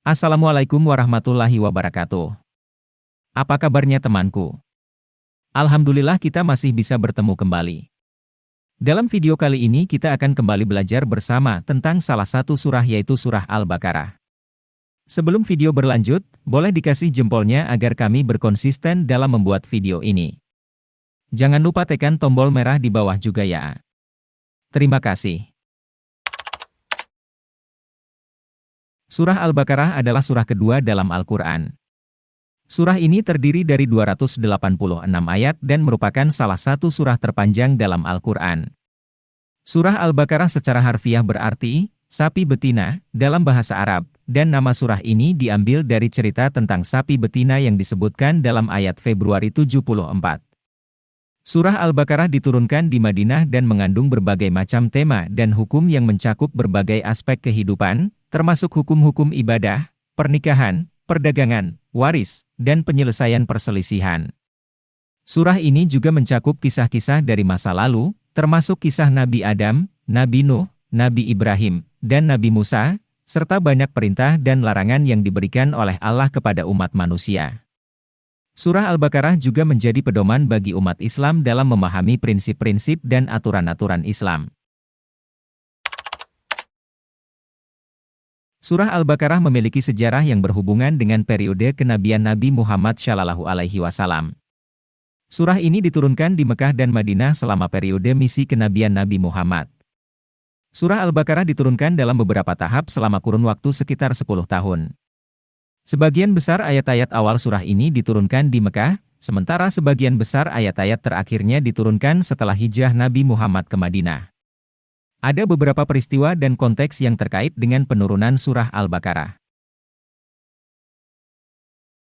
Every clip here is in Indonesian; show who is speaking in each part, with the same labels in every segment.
Speaker 1: Assalamualaikum warahmatullahi wabarakatuh. Apa kabarnya temanku? Alhamdulillah kita masih bisa bertemu kembali. Dalam video kali ini kita akan kembali belajar bersama tentang salah satu surah yaitu surah Al-Baqarah. Sebelum video berlanjut, boleh dikasih jempolnya agar kami berkonsisten dalam membuat video ini. Jangan lupa tekan tombol merah di bawah juga ya. Terima kasih. Surah Al-Baqarah adalah surah kedua dalam Al-Quran. Surah ini terdiri dari 286 ayat dan merupakan salah satu surah terpanjang dalam Al-Quran. Surah Al-Baqarah secara harfiah berarti, sapi betina, dalam bahasa Arab, dan nama surah ini diambil dari cerita tentang sapi betina yang disebutkan dalam ayat Februari 74. Surah Al-Baqarah diturunkan di Madinah dan mengandung berbagai macam tema dan hukum yang mencakup berbagai aspek kehidupan, termasuk hukum-hukum ibadah, pernikahan, perdagangan, waris, dan penyelesaian perselisihan. Surah ini juga mencakup kisah-kisah dari masa lalu, termasuk kisah Nabi Adam, Nabi Nuh, Nabi Ibrahim, dan Nabi Musa, serta banyak perintah dan larangan yang diberikan oleh Allah kepada umat manusia. Surah Al-Baqarah juga menjadi pedoman bagi umat Islam dalam memahami prinsip-prinsip dan aturan-aturan Islam. Surah Al-Baqarah memiliki sejarah yang berhubungan dengan periode kenabian Nabi Muhammad SAW. Surah ini diturunkan di Mekah dan Madinah selama periode misi kenabian Nabi Muhammad. Surah Al-Baqarah diturunkan dalam beberapa tahap selama kurun waktu sekitar 10 tahun. Sebagian besar ayat-ayat awal surah ini diturunkan di Mekah, sementara sebagian besar ayat-ayat terakhirnya diturunkan setelah hijrah Nabi Muhammad ke Madinah. Ada beberapa peristiwa dan konteks yang terkait dengan penurunan surah Al-Baqarah.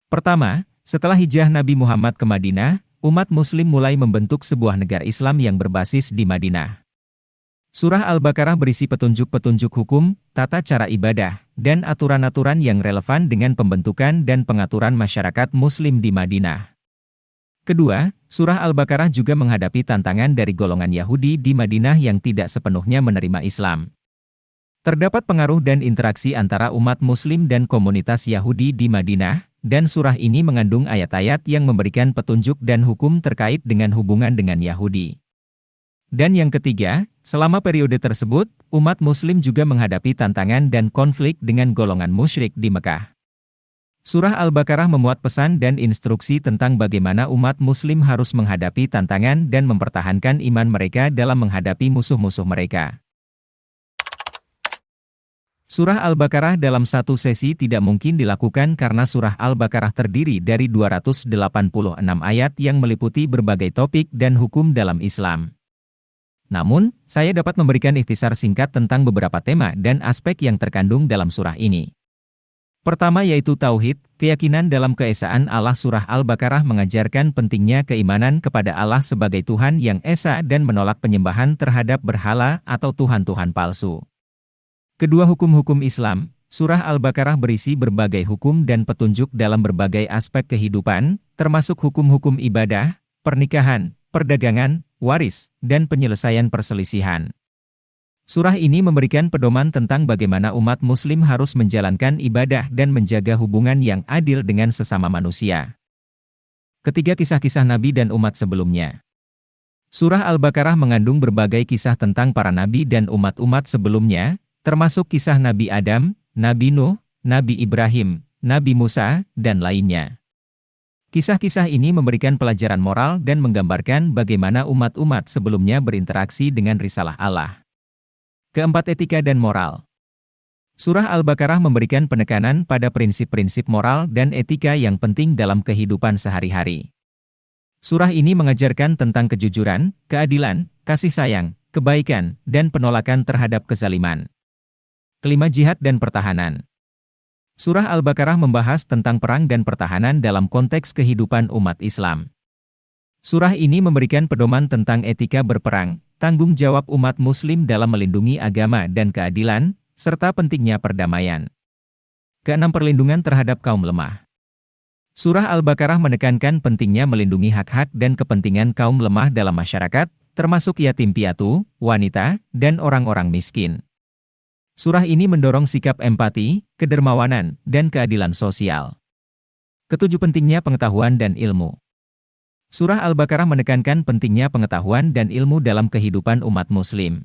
Speaker 1: Pertama, setelah hijrah Nabi Muhammad ke Madinah, umat Muslim mulai membentuk sebuah negara Islam yang berbasis di Madinah. Surah Al-Baqarah berisi petunjuk-petunjuk hukum, tata cara ibadah, dan aturan-aturan yang relevan dengan pembentukan dan pengaturan masyarakat Muslim di Madinah. Kedua, Surah Al-Baqarah juga menghadapi tantangan dari golongan Yahudi di Madinah yang tidak sepenuhnya menerima Islam. Terdapat pengaruh dan interaksi antara umat Muslim dan komunitas Yahudi di Madinah, dan surah ini mengandung ayat-ayat yang memberikan petunjuk dan hukum terkait dengan hubungan dengan Yahudi. Dan yang ketiga, selama periode tersebut, umat Muslim juga menghadapi tantangan dan konflik dengan golongan musyrik di Mekah. Surah Al-Baqarah memuat pesan dan instruksi tentang bagaimana umat Muslim harus menghadapi tantangan dan mempertahankan iman mereka dalam menghadapi musuh-musuh mereka. Surah Al-Baqarah dalam satu sesi tidak mungkin dilakukan karena surah Al-Baqarah terdiri dari 286 ayat yang meliputi berbagai topik dan hukum dalam Islam. Namun, saya dapat memberikan ikhtisar singkat tentang beberapa tema dan aspek yang terkandung dalam surah ini. Pertama yaitu Tauhid, keyakinan dalam keesaan Allah. Surah Al-Baqarah mengajarkan pentingnya keimanan kepada Allah sebagai Tuhan yang esa dan menolak penyembahan terhadap berhala atau tuhan-tuhan palsu. Kedua, hukum-hukum Islam. Surah Al-Baqarah berisi berbagai hukum dan petunjuk dalam berbagai aspek kehidupan, termasuk hukum-hukum ibadah, pernikahan, perdagangan, waris, dan penyelesaian perselisihan. Surah ini memberikan pedoman tentang bagaimana umat Muslim harus menjalankan ibadah dan menjaga hubungan yang adil dengan sesama manusia. Ketiga, kisah-kisah Nabi dan umat sebelumnya. Surah Al-Baqarah mengandung berbagai kisah tentang para nabi dan umat-umat sebelumnya, termasuk kisah Nabi Adam, Nabi Nuh, Nabi Ibrahim, Nabi Musa, dan lainnya. Kisah-kisah ini memberikan pelajaran moral dan menggambarkan bagaimana umat-umat sebelumnya berinteraksi dengan risalah Allah. Keempat, etika dan moral. Surah Al-Baqarah memberikan penekanan pada prinsip-prinsip moral dan etika yang penting dalam kehidupan sehari-hari. Surah ini mengajarkan tentang kejujuran, keadilan, kasih sayang, kebaikan, dan penolakan terhadap kezaliman. Kelima, jihad dan pertahanan. Surah Al-Baqarah membahas tentang perang dan pertahanan dalam konteks kehidupan umat Islam. Surah ini memberikan pedoman tentang etika berperang, tanggung jawab umat Muslim dalam melindungi agama dan keadilan, serta pentingnya perdamaian. Keenam, perlindungan terhadap kaum lemah. Surah Al-Baqarah menekankan pentingnya melindungi hak-hak dan kepentingan kaum lemah dalam masyarakat, termasuk yatim piatu, wanita, dan orang-orang miskin. Surah ini mendorong sikap empati, kedermawanan, dan keadilan sosial. Ketujuh, pentingnya pengetahuan dan ilmu. Surah Al-Baqarah menekankan pentingnya pengetahuan dan ilmu dalam kehidupan umat muslim.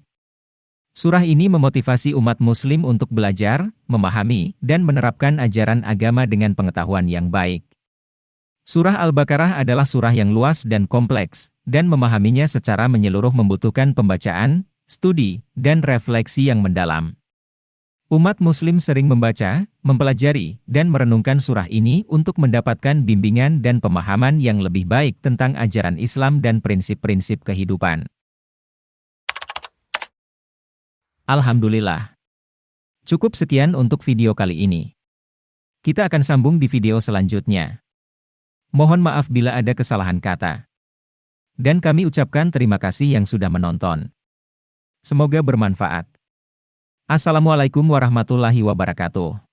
Speaker 1: Surah ini memotivasi umat muslim untuk belajar, memahami, dan menerapkan ajaran agama dengan pengetahuan yang baik. Surah Al-Baqarah adalah surah yang luas dan kompleks, dan memahaminya secara menyeluruh membutuhkan pembacaan, studi, dan refleksi yang mendalam. Umat muslim sering membaca, mempelajari, dan merenungkan surah ini untuk mendapatkan bimbingan dan pemahaman yang lebih baik tentang ajaran Islam dan prinsip-prinsip kehidupan. Alhamdulillah. Cukup sekian untuk video kali ini. Kita akan sambung di video selanjutnya. Mohon maaf bila ada kesalahan kata. Dan kami ucapkan terima kasih yang sudah menonton. Semoga bermanfaat. Assalamualaikum warahmatullahi wabarakatuh.